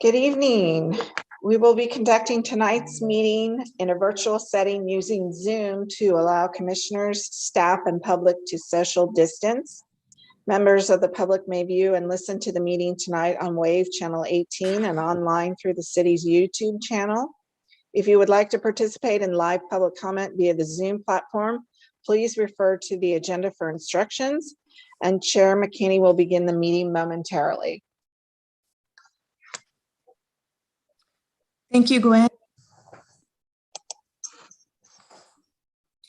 Good evening. We will be conducting tonight's meeting in a virtual setting using Zoom to allow commissioners, staff, and public to social distance. Members of the public may view and listen to the meeting tonight on Wave Channel 18 and online through the city's YouTube channel. If you would like to participate in live public comment via the Zoom platform, please refer to the agenda for instructions, and Chair McKinney will begin the meeting momentarily. Thank you, Gwen.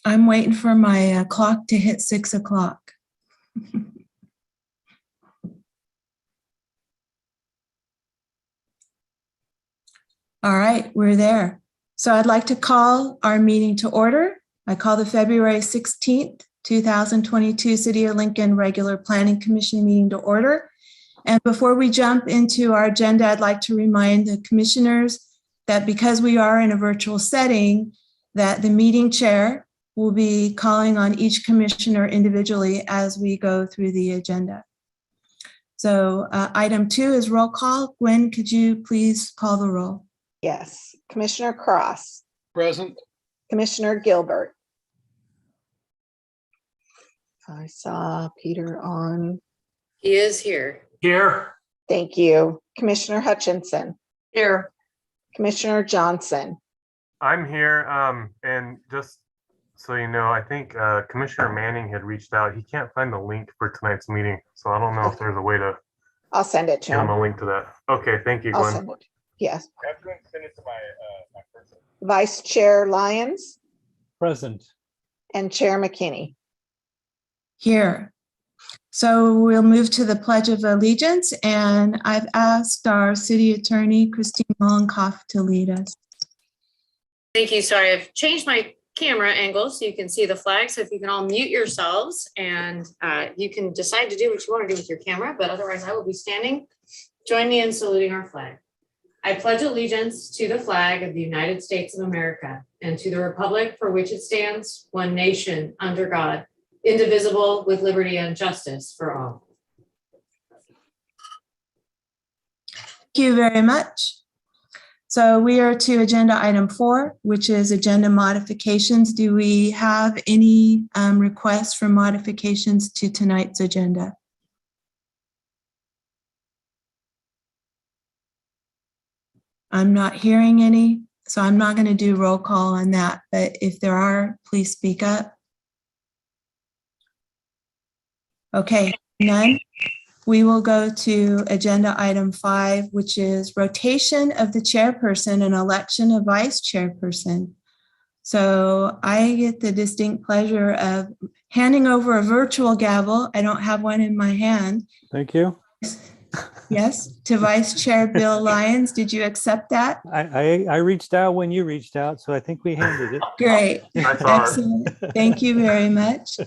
I'm waiting for my clock to hit 6 o'clock. All right, we're there. So I'd like to call our meeting to order. I call the February 16th, 2022 City of Lincoln Regular Planning Commission meeting to order. And before we jump into our agenda, I'd like to remind the commissioners that because we are in a virtual setting, that the meeting chair will be calling on each commissioner individually as we go through the agenda. So item 2 is roll call. Gwen, could you please call the roll? Yes. Commissioner Cross. Present. Commissioner Gilbert. I saw Peter on. He is here. Here. Thank you. Commissioner Hutchinson. Here. Commissioner Johnson. I'm here, and just so you know, I think Commissioner Manning had reached out. He can't find the link for tonight's meeting, so I don't know if there's a way to I'll send it to get him him. a link to that. Okay, thank you, I'll Gwen. send it. Yes. I'm going to send it to my person. Vice Chair Lyons Present. and Chair McKinney. Here. So we'll move to the Pledge of Allegiance, and I've asked our City Attorney, Christine Mollenkopf, to lead us. Thank you. Sorry, I've changed my camera angle so you can see the flag. So if you can all mute yourselves, and you can decide to do what you want to do with your camera, but otherwise I will be standing. Join me in saluting our flag. I pledge allegiance to the flag of the United States of America and to the republic for which it stands, one nation, under God, indivisible, with liberty and justice for all. Thank you very much. So we are to agenda item 4, which is agenda modifications. Do we have any requests for modifications to tonight's agenda? I'm not hearing any, so I'm not going to do roll call on that, but if there are, please speak up. Okay, none. We will go to agenda item 5, which is rotation of the chairperson and election of vice chairperson. So I get the distinct pleasure of handing over a virtual gavel. I don't have one in my hand. Thank you. Yes, to Vice Chair Bill Lyons. Did you accept that? I reached out when you reached out, so I think we handed it. Great. I saw it. Excellent. Thank you very much.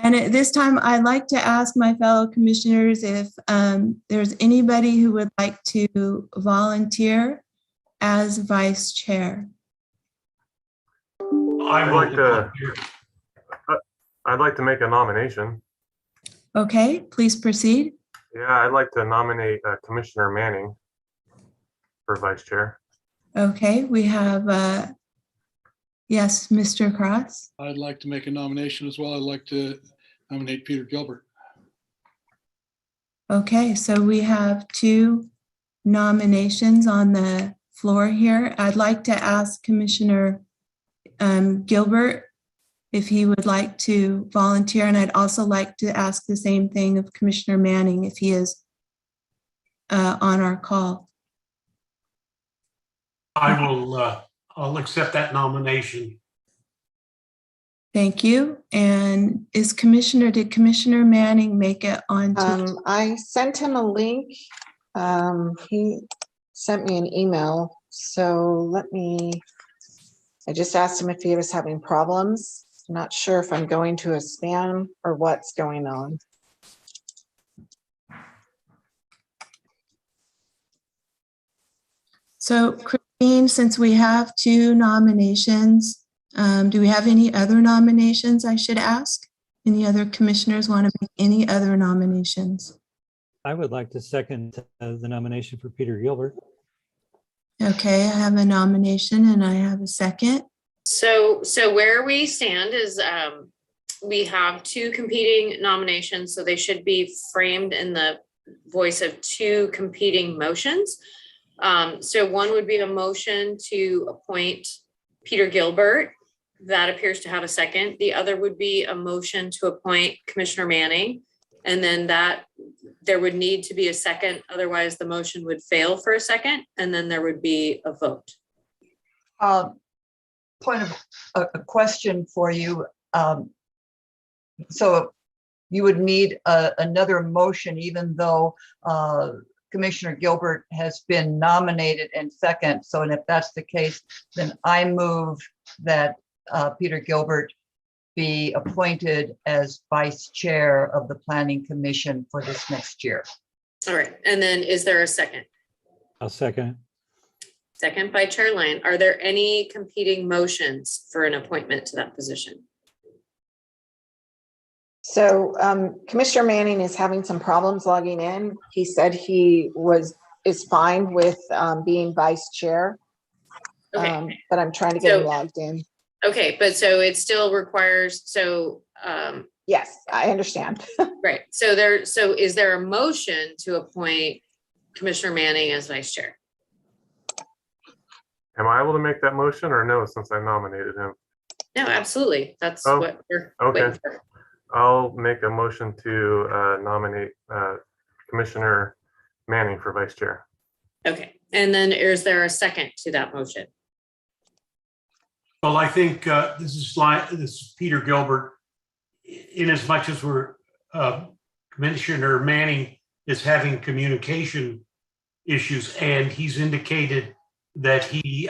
And at this time, I'd like to ask my fellow commissioners if there's anybody who would like to volunteer as vice chair. I'd like to make a nomination. Okay, please proceed. Yeah, I'd like to nominate Commissioner Manning for vice chair. Okay, we have, yes, Mr. Cross. I'd like to make a nomination as well. I'd like to nominate Peter Gilbert. Okay, so we have 2 nominations on the floor here. I'd like to ask Commissioner Gilbert if he would like to volunteer, and I'd also like to ask the same thing of Commissioner Manning if he is on our call. I'll accept that nomination. Thank you. And did Commissioner Manning make it onto? I sent him a link. He sent me an email. So I just asked him if he was having problems. I'm not sure if I'm going to a spam or what's going on. So Christine, since we have 2 nominations, do we have any other nominations I should ask? Any other commissioners want to make any other nominations? I would like to second the nomination for Peter Gilbert. Okay, I have a nomination and I have a second. So where we stand is, we have two competing nominations, so they should be framed in the voice of two competing motions. So one would be a motion to appoint Peter Gilbert. That appears to have a second. The other would be a motion to appoint Commissioner Manning. And then there would need to be a second, otherwise the motion would fail for a second, and then there would be a vote. Point of a question for you. So you would need another motion, even though Commissioner Gilbert has been nominated and second. So, and if that's the case, then I move that Peter Gilbert be appointed as vice chair of the Planning Commission for this next year. All right, and then is there a second? I'll second. Second by Chair Lyon. Are there any competing motions for an appointment to that position? So Commissioner Manning is having some problems logging in. He said he is fine with being vice chair, Okay, but I'm trying to get him So- logged in. okay, but so it still requires, Yes, I understand. right, so is there a motion to appoint Commissioner Manning as vice chair? Am I able to make that motion or no, since I nominated him? No, absolutely. That's Oh, what we're okay. waiting for. I'll make a motion to nominate Commissioner Manning for vice chair. Okay, and then is there a second to that motion? Well, I think this is Peter Gilbert. In as much as we're, Commissioner Manning is having communication issues, and he's indicated that he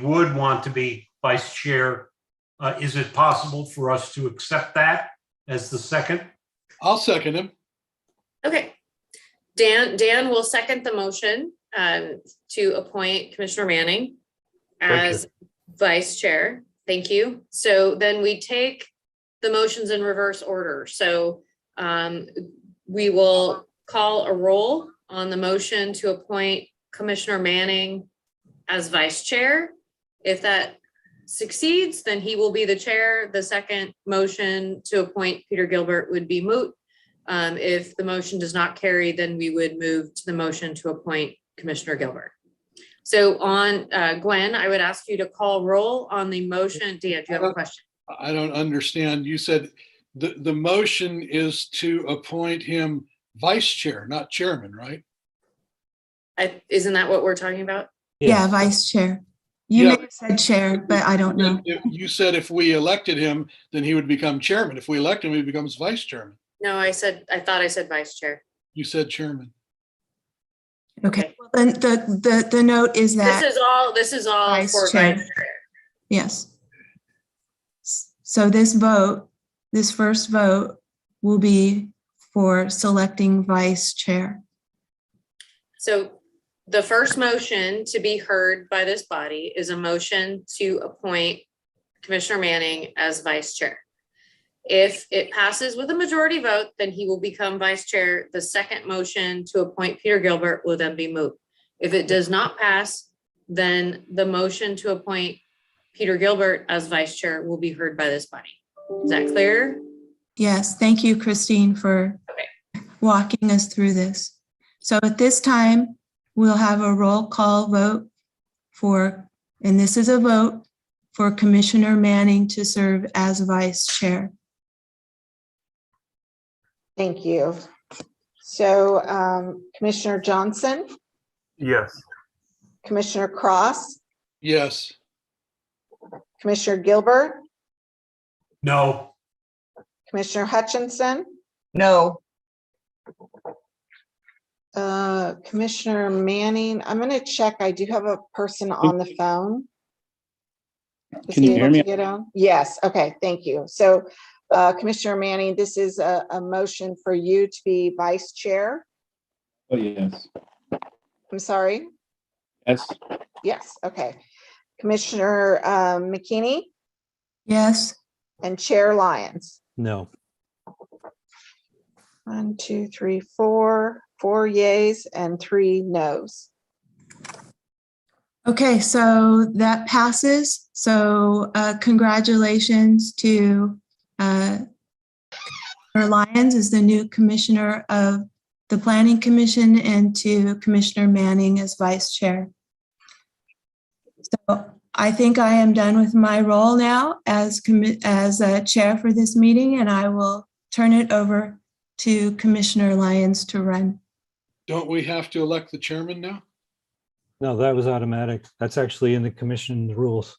would want to be vice chair. Is it possible for us to accept that as the second? I'll second him. Okay. Dan will second the motion to appoint Commissioner Manning as vice chair. Thank you. So then we take the motions in reverse order. So we will call a roll on the motion to appoint Commissioner Manning as vice chair. If that succeeds, then he will be the chair. The second motion to appoint Peter Gilbert would be moot. If the motion does not carry, then we would move to the motion to appoint Commissioner Gilbert. So on Gwen, I would ask you to call roll on the motion. Dan, do you have a question? I don't understand. You said the motion is to appoint him vice chair, not chairman, right? Isn't that what we're talking about? Yeah, vice chair. You Yeah. may have said chair, but I don't know. You said if we elected him, then he would become chairman. If we elect him, he becomes vice chairman. No, I thought I said vice chair. You said chairman. Okay, well, then the note is that, This is all Vice for chair. vice chair. yes. So this first vote will be for selecting vice chair. So the first motion to be heard by this body is a motion to appoint Commissioner Manning as vice chair. If it passes with a majority vote, then he will become vice chair. The second motion to appoint Peter Gilbert will then be moot. If it does not pass, then the motion to appoint Peter Gilbert as vice chair will be heard by this body. Is that clear? Yes, thank you, Christine, for walking us through this. So at this time, we'll have a roll call vote and this is a vote for Commissioner Manning to serve as vice chair. Thank you. So Commissioner Johnson, Yes. Commissioner Cross, Yes. Commissioner Gilbert, No. Commissioner Hutchinson, No, Commissioner Manning. I'm going to check. I do have a person on the phone. Is Can you he hear able me? to get on? Yes. Okay. Thank you. So Commissioner Manning, this is a motion for you to be vice chair. Oh, yes. I'm sorry. Yes. Yes. Okay. Commissioner McKinney Yes, and Chair Lyons. No. 1, 2, 3, 4 yays and 3 noes. Okay, so that passes. So congratulations to Commissioner Lyons as the new commissioner of the Planning Commission and to Commissioner Manning as vice chair. So I think I am done with my role now as chair for this meeting, and I will turn it over to Commissioner Lyons to run. Don't we have to elect the chairman now? No, that was automatic. That's actually in the commission rules.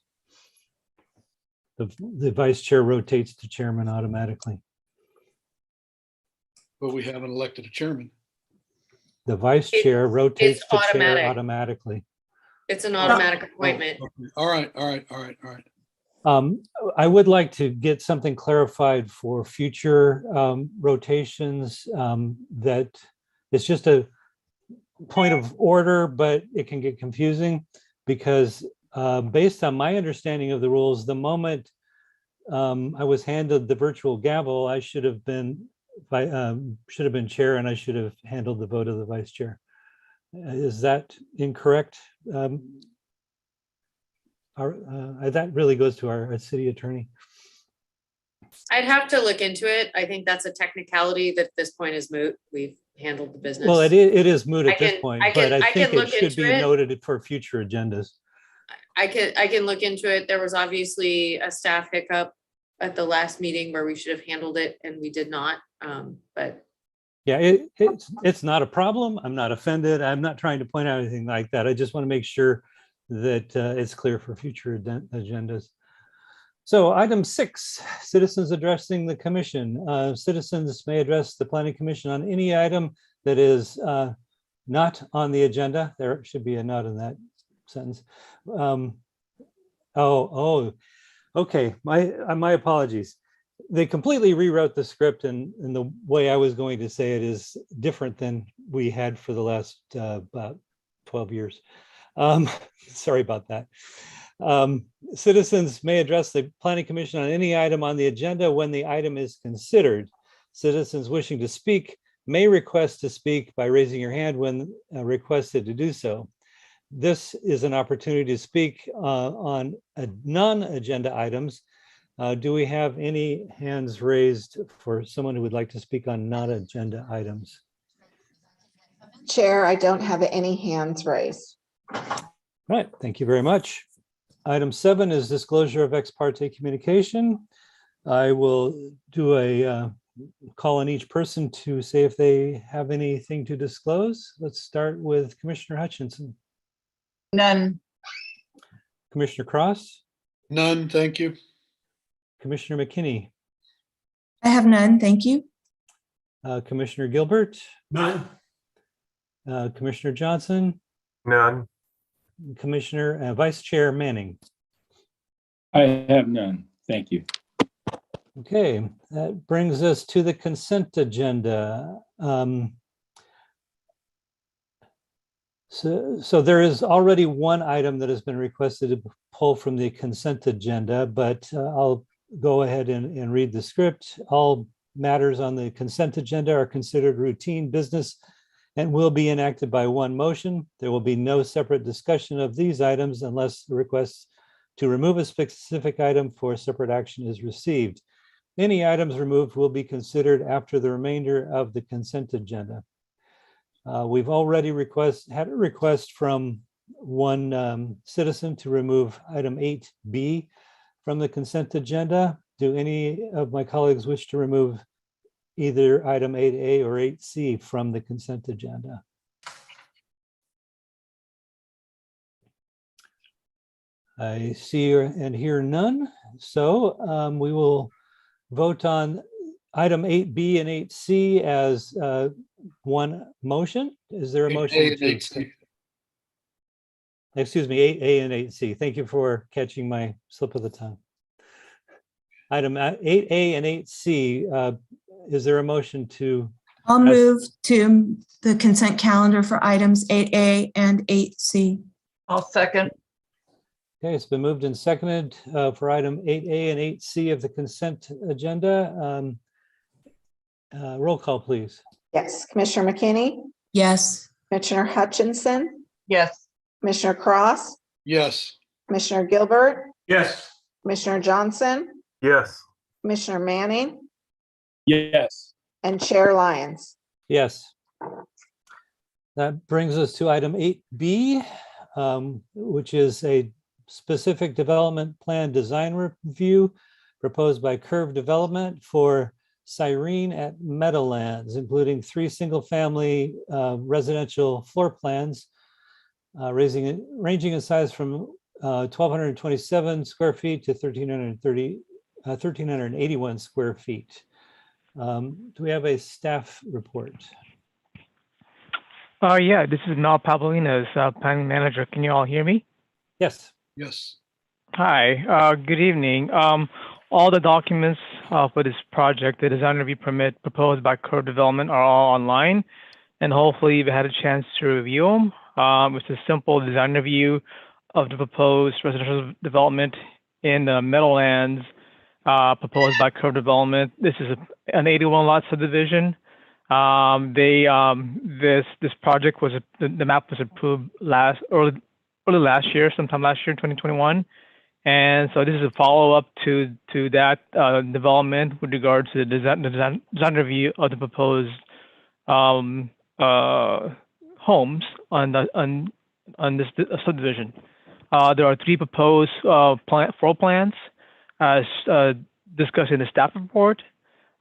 The vice chair rotates to chairman automatically. But we haven't elected a chairman. The vice chair rotates it's to chair automatic. automatically. It's an automatic appointment. Oh, okay. All right. I would like to get something clarified for future rotations, that it's just a point of order, but it can get confusing because based on my understanding of the rules, the moment I was handed the virtual gavel, I should have been chair, and I should have handled the vote of the vice chair. Is that incorrect? That really goes to our city attorney. I'd have to look into it. I think that's a technicality that at this point is moot. We've handled the business. Well, it is moot I at this can- point, I can- but I I can think it look should into be it. noted for future agendas. I can look into it. There was obviously a staff hiccup at the last meeting where we should have handled it and we did not. But Yeah, it's not a problem. I'm not offended. I'm not trying to point out anything like that. I just want to make sure that it's clear for future agendas. So item 6, citizens addressing the commission. Citizens may address the planning commission on any item that is not on the agenda. There should be a not in that sentence. Okay, my apologies. They completely rewrote the script, and the way I was going to say it is different than we had for the last about 12 years. Sorry about that. Citizens may address the planning commission on any item on the agenda when the item is considered. Citizens wishing to speak may request to speak by raising your hand when requested to do so. This is an opportunity to speak on non-agenda items. Do we have any hands raised for someone who would like to speak on non-agenda items? Chair, I don't have any hands raised. Right, thank you very much. Item 7 is disclosure of ex parte communication. I will do a call on each person to say if they have anything to disclose. Let's start with Commissioner Hutchinson. None. Commissioner Cross, None, thank you. Commissioner McKinney, I have none, thank you. Commissioner Gilbert, None. Commissioner Johnson, None. Commissioner Vice Chair Manning. I have none. Thank you. Okay, that brings us to the consent agenda. So there is already one item that has been requested to pull from the consent agenda, but I'll go ahead and read the script. All matters on the consent agenda are considered routine business and will be enacted by one motion. There will be no separate discussion of these items unless the request to remove a specific item for separate action is received. Any items removed will be considered after the remainder of the consent agenda. We've already had a request from one citizen to remove item 8B from the consent agenda. Do any of my colleagues wish to remove either item 8A or 8C from the consent agenda? I see and hear none. So we will vote on item 8B and 8C as one motion. Is there a motion? 8A and 8C. Excuse me, 8A and 8C. Thank you for catching my slip of the tongue. Item 8A and 8C, is there a motion to? I'll move to the consent calendar for items 8A and 8C. I'll second. Okay, it's been moved and seconded for item 8A and 8C of the consent agenda. Roll call, please. Yes, Commissioner McKinney, Yes. Commissioner Hutchinson, Yes. Commissioner Cross, Yes. Commissioner Gilbert, Yes. Commissioner Johnson, Yes. Commissioner Manning, Yes. and Chair Lyons. Yes. That brings us to item 8B, which is a specific development plan design review proposed by Curve Development for Cyrene at Meadowlands, including 3 single-family residential floor plans ranging in size from 1,227 square feet to 1,381 square feet. Do we have a staff report? Yeah, this is Mel Pavlinas, planning manager. Can you all hear me? Yes. Yes. Hi, good evening. All the documents for this project, the design review permit proposed by Curve Development, are all online, and hopefully you've had a chance to review them. It's a simple design review of the proposed residential development in the Meadowlands proposed by Curve Development. This is an 81 lot subdivision. This project was the map was approved early last year, sometime last year, 2021, and so this is a follow up to that development with regard to the design review of the proposed homes on this subdivision. There are 3 proposed floor plans as discussed in the staff report.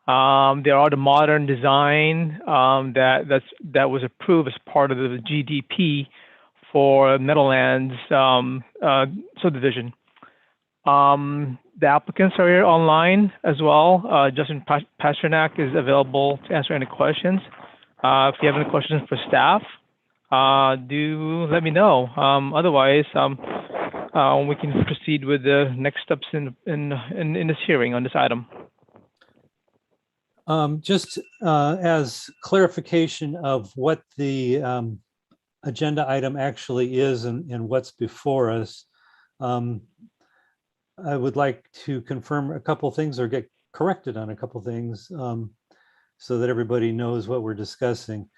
There are the modern design that was approved as part of the GDP for Meadowlands subdivision. The applicants are here online as well. Justin Pasternak is available to answer any questions. If you have any questions for staff, do let me know. Otherwise, we can proceed with the next steps in this hearing on this item. Just as clarification of what the agenda item actually is and what's before us, I would like to confirm a couple things or get corrected on a couple things so that everybody knows what we're discussing.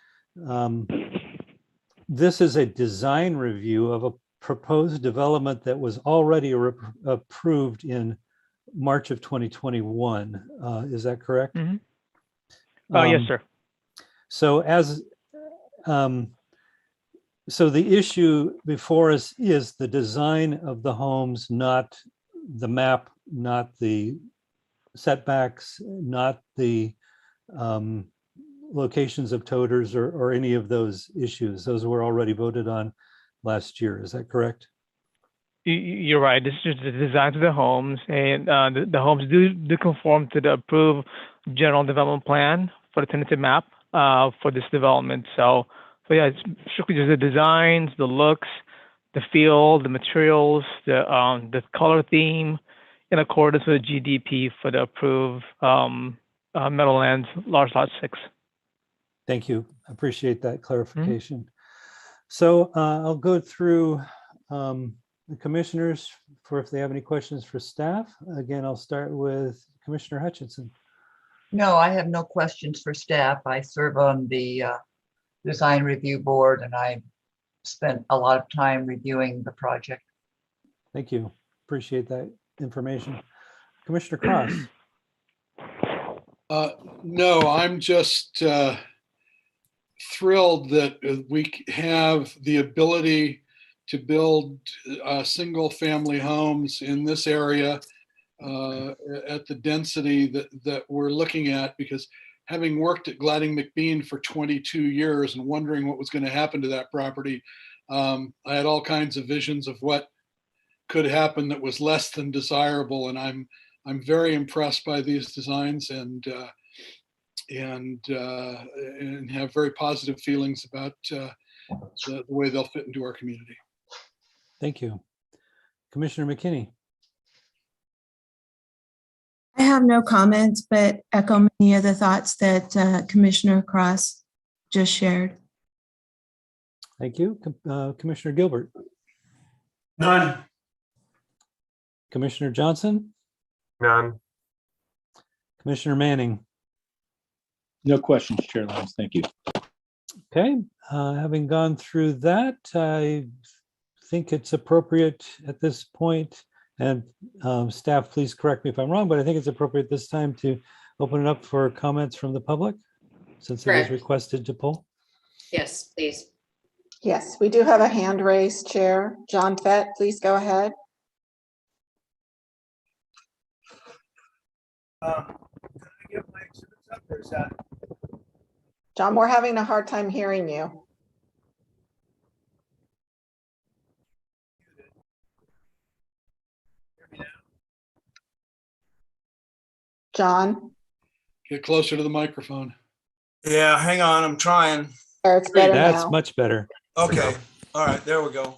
This is a design review of a proposed development that was already approved in March of 2021. Is that correct? Mm-hmm. Yes, sir. So so the issue before us is the design of the homes, not the map, not the setbacks, not the locations of toters or any of those issues. Those were already voted on last year. Is that correct? You're right. This is the design of the homes, and the homes do conform to the approved general development plan for the tentative map for this development. So yeah, it's strictly just the designs, the looks, the feel, the materials, the color theme, in accordance with the GDP for the approved Meadowlands large lot 6. Thank you. I appreciate that clarification. So I'll go through the commissioners for if they have any questions for staff. Again, I'll start with Commissioner Hutchinson. No, I have no questions for staff. I serve on the design review board, and I spent a lot of time reviewing the project. Thank you. Appreciate that information. Commissioner Cross. No, I'm just thrilled that we have the ability to build single family homes in this area at the density that we're looking at, because having worked at Gladding McBean for 22 years and wondering what was going to happen to that property, I had all kinds of visions of what could happen that was less than desirable, and I'm very impressed by these designs and have very positive feelings about the way they'll fit into our community. Thank you. Commissioner McKinney. I have no comments, but echo many of the thoughts that Commissioner Cross just shared. Thank you. Commissioner Gilbert. None. Commissioner Johnson. None. Commissioner Manning. No questions, Chair Lyons. Thank you. Okay, having gone through that, I think it's appropriate at this point, and staff, please correct me if I'm wrong, but I think it's appropriate this time to open it up for comments from the public, since it was Correct. requested to poll. Yes, please. Yes, we do have a hand raised, Chair. John Fett, please go ahead. John, we're having a hard time hearing you. John, Get closer to the microphone. Yeah, hang on, I'm trying. there, it's better That's now. much better. Okay, all right, there we go.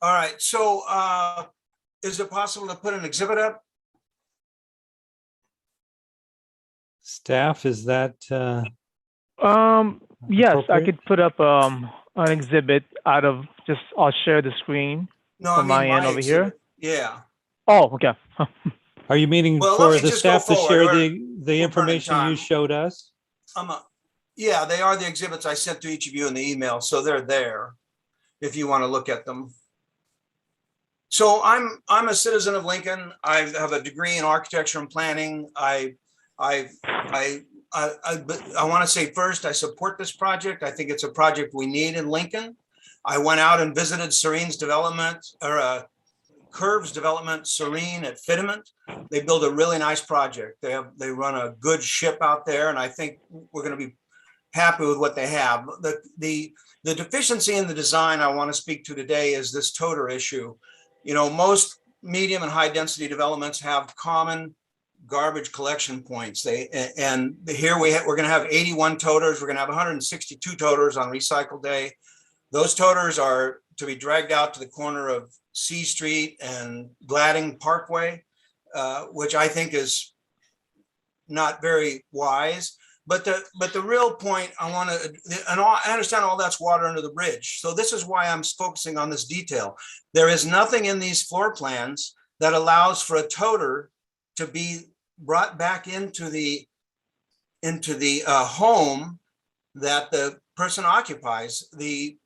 All right, so is it possible to put an exhibit up? Staff, is that Yes, I appropriate? could put up an exhibit out of just, I'll share the screen. No, I From mean my end over here? exhibit. Yeah, Oh, okay. Are you meaning Well, let for me the just go staff to forward. share We're the information time. you showed us? yeah, they are the exhibits I sent to each of you in the email, so they're there if you want to look at them. So I'm a citizen of Lincoln. I have a degree in architecture and planning. I want to say first, I support this project. I think it's a project we need in Lincoln. I went out and visited Serene's development, or Curve's development, Serene at Fitiment. They build a really nice project. They run a good ship out there, and I think we're going to be happy with what they have. The deficiency in the design I want to speak to today is this toter issue. You know, most medium and high density developments have common garbage collection points. And here we're going to have 81 toters. We're going to have 162 toters on recycle day. Those toters are to be dragged out to the corner of C Street and Gladding Parkway, which I think is not very wise. But the real point I want to, and I understand all that's water under the bridge. So this is why I'm focusing on this detail. There is nothing in these floor plans that allows for a toter to be brought back into the home that the person occupies. The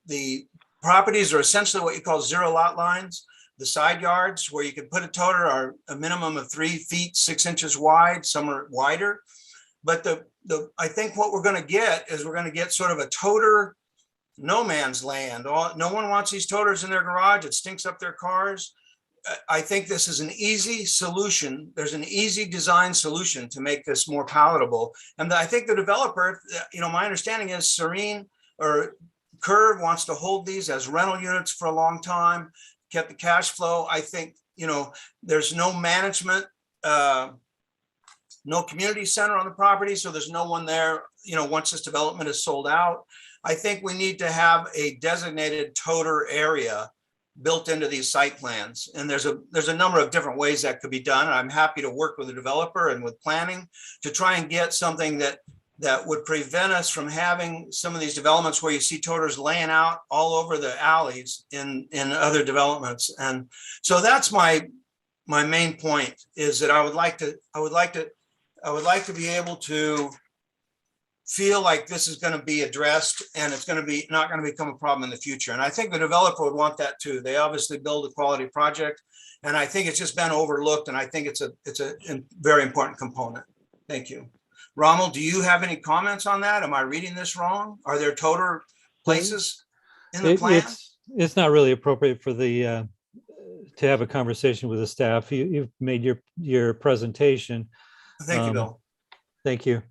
properties are essentially what you call zero lot lines. The side yards where you can put a toter are a minimum of 3 feet 6 inches wide. Some are wider. But I think what we're going to get is we're going to get sort of a toter no man's land. No one wants these toters in their garage. It stinks up their cars. I think this is an easy solution. There's an easy design solution to make this more palatable. And I think the developer, you know, my understanding is Serene or Curve wants to hold these as rental units for a long time, kept the cash flow. I think, you know, there's no management, no community center on the property. So there's no one there, you know, once this development is sold out. I think we need to have a designated toter area built into these site plans. And there's a number of different ways that could be done. And I'm happy to work with the developer and with planning to try and get something that would prevent us from having some of these developments where you see toters laying out all over the alleys in other developments. And so that's my main point, is that I would like to be able to feel like this is going to be addressed and it's going to be not going to become a problem in the future. And I think the developer would want that too. They obviously build a quality project, and I think it's just been overlooked. And I think it's a very important component. Thank you. Rommel, do you have any comments on that? Am I reading this wrong? Are there toter places in the plan? It's not really appropriate for the to have a conversation with the staff. You've made your presentation. Thank you, Bill. Thank you.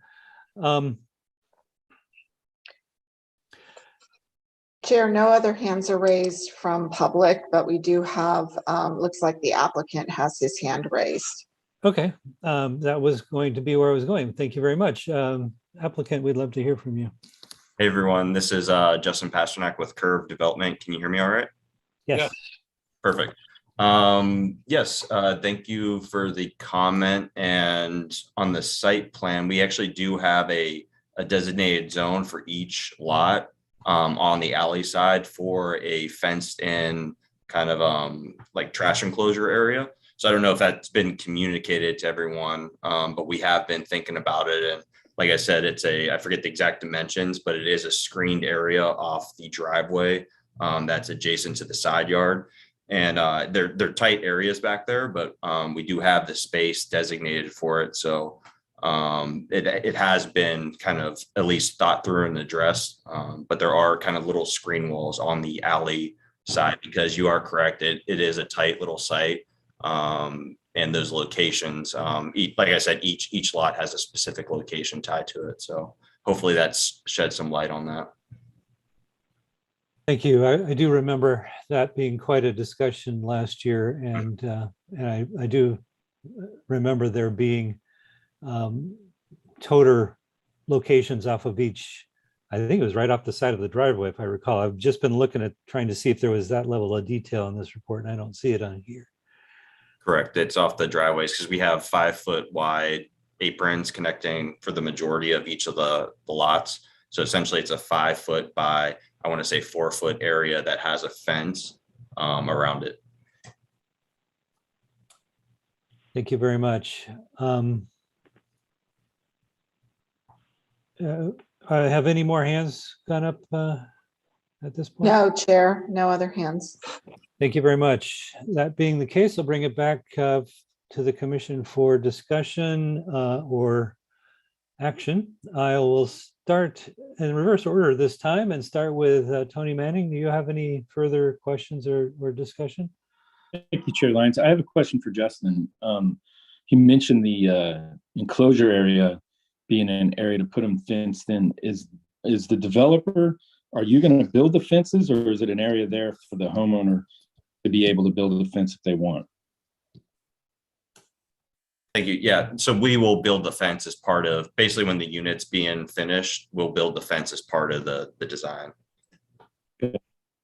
Chair, no other hands are raised from public, but we do have, looks like the applicant has his hand raised. Okay, that was going to be where I was going. Thank you very much. Applicant, we'd love to hear from you. Hey everyone, this is Justin Pasternak with Curve Development. Can you hear me all right? Yes. Yes. Perfect. Yes, thank you for the comment. And on the site plan, we actually do have a designated zone for each lot on the alley side for a fenced in kind of like trash enclosure area. So I don't know if that's been communicated to everyone, but we have been thinking about it. And like I said, I forget the exact dimensions, but it is a screened area off the driveway that's adjacent to the side yard. And they're tight areas back there, but we do have the space designated for it. So it has been kind of at least thought through and addressed. But there are kind of little screen walls on the alley side, because you are correct. It is a tight little site. And those locations, like I said, each lot has a specific location tied to it. So hopefully that's shed some light on that. Thank you. I do remember that being quite a discussion last year, and I do remember there being toter locations off of each. I think it was right off the side of the driveway, if I recall. I've just been looking at trying to see if there was that level of detail in this report, and I don't see it on here. Correct. It's off the driveways because we have 5-foot wide aprons connecting for the majority of each of the lots. So essentially it's a 5-foot by, I want to say 4-foot area that has a fence around it. Thank you very much. Have any more hands gone up at this point? No, Chair, no other hands. Thank you very much. That being the case, I'll bring it back to the commission for discussion or action. I will start in reverse order this time and start with Tony Manning. Do you have any further questions or discussion? Thank you, Chair Lyons. I have a question for Justin. He mentioned the enclosure area being an area to put them fenced in. Is the developer, are you going to build the fences, or is it an area there for the homeowner to be able to build the fence if they want? Thank you. Yeah, so we will build the fence as part of, basically when the unit's being finished, we'll build the fence as part of the design.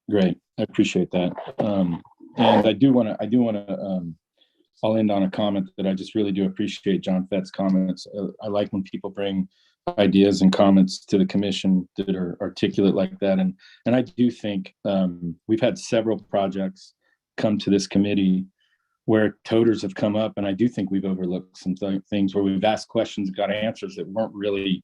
Great, I appreciate that. And I do want to, I'll end on a comment that I just really do appreciate John Fett's comments. I like when people bring ideas and comments to the commission that are articulate like that. And I do think we've had several projects come to this committee where toters have come up, and I do think we've overlooked some things where we've asked questions, got answers that weren't really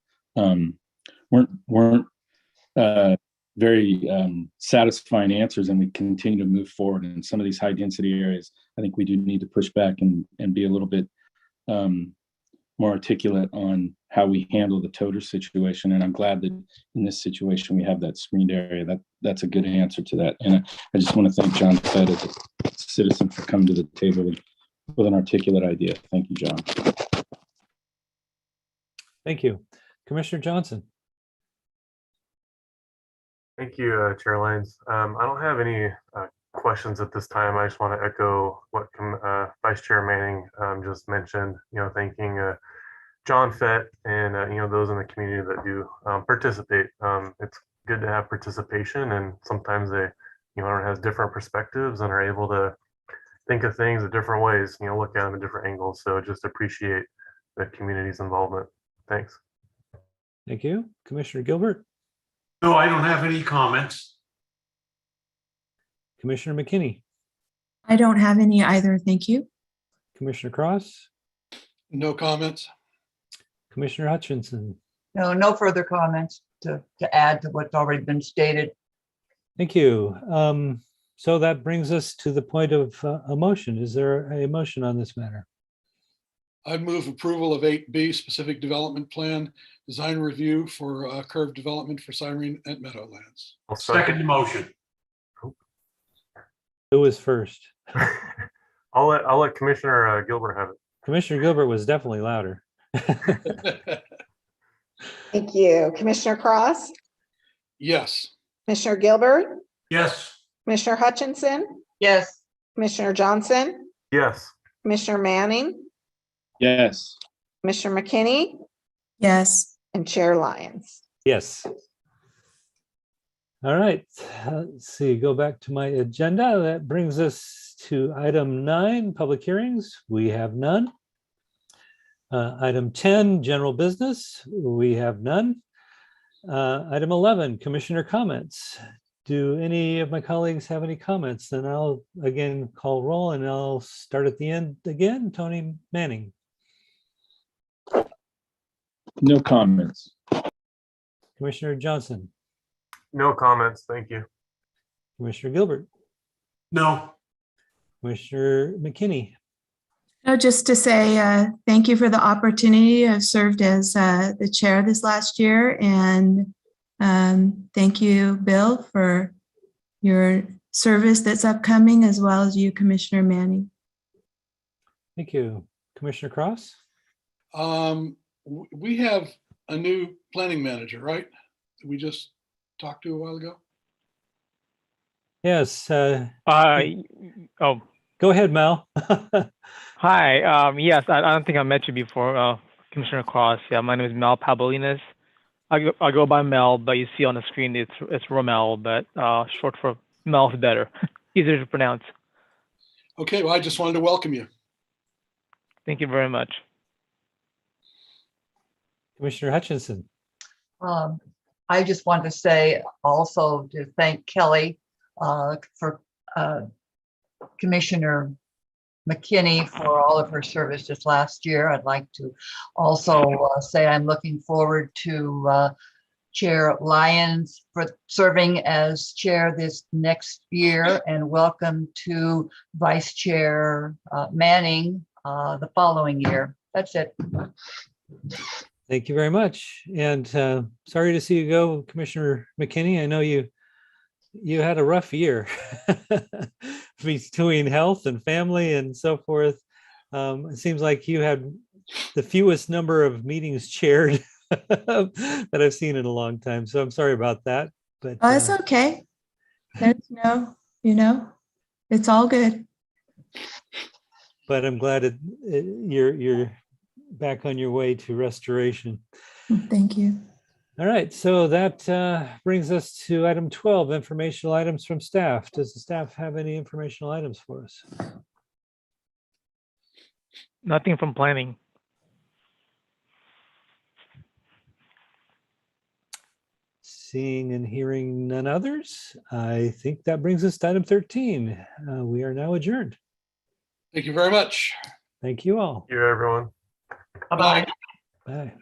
very satisfying answers, and we continue to move forward in some of these high density areas. I think we do need to push back and be a little bit more articulate on how we handle the toter situation. And I'm glad that in this situation we have that screened area. That's a good answer to that. And I just want to thank John Fett as a citizen for coming to the table with an articulate idea. Thank you, John. Thank you. Commissioner Johnson. Thank you, Chair Lyons. I don't have any questions at this time. I just want to echo what Vice Chair Manning just mentioned, thanking John Fett and, those in the community that do participate. It's good to have participation, and sometimes everyone has different perspectives and are able to think of things in different ways, look at them in different angles. So just appreciate the community's involvement. Thanks. Thank you. Commissioner Gilbert. No, I don't have any comments. Commissioner McKinney. I don't have any either. Thank you. Commissioner Cross. No comments. Commissioner Hutchinson. No further comments to add to what's already been stated. Thank you. So that brings us to the point of a motion. Is there a motion on this matter? I move approval of 8B, specific development plan, design review for curve development for Cyrene at Meadowlands. I'll Second motion. Who was first? I'll let Commissioner Gilbert have it. Commissioner Gilbert was definitely louder. Thank you. Commissioner Cross, Yes. Commissioner Gilbert, Yes. Commissioner Hutchinson, Yes, Commissioner Johnson, Yes. Commissioner Manning, Yes. Commissioner McKinney, Yes. and Chair Lyons. Yes. All right, let's see, go back to my agenda. That brings us to item 9, public hearings. We have none. Item 10, general business. We have none. Item 11, commissioner comments. Do any of my colleagues have any comments? Then I'll again call roll, and I'll start at the end again. Tony Manning. No comments. Commissioner Johnson. No comments. Thank you. Commissioner Gilbert, No, Commissioner McKinney. No, just to say thank you for the opportunity. I've served as the chair this last year, and thank you, Bill, for your service that's upcoming, as well as you, Commissioner Manning. Thank you. Commissioner Cross? We have a new planning manager, right? That we just talked to a while ago. Yes. Oh, Go ahead, Mel. hi. Yes, I don't think I met you before, Commissioner Cross. Yeah, my name is Mel Pavolinas. I go by Mel, but you see on the screen it's Romel, but short for Mel is better, easier to pronounce. Okay, well, I just wanted to welcome you. Thank you very much. Commissioner Hutchinson. I just want to say also to thank Kelly for Commissioner McKinney for all of her service this last year. I'd like to also say I'm looking forward to Chair Lyons for serving as chair this next year, and welcome to Vice Chair Manning the following year. That's it. Thank you very much. And sorry to see you go, Commissioner McKinney. I know you had a rough year between health and family and so forth. It seems like you had the fewest number of meetings chaired that I've seen in a long time. So I'm sorry about that. But Oh, it's okay. There's it's all good. but I'm glad you're back on your way to restoration. Thank you. All right, so that brings us to item 12, informational items from staff. Does the staff have any informational items for us? Nothing from planning. Seeing and hearing none others, I think that brings us to item 13. We are now adjourned. Thank you very much. Thank you all. Thank you, everyone. Bye-bye. Bye.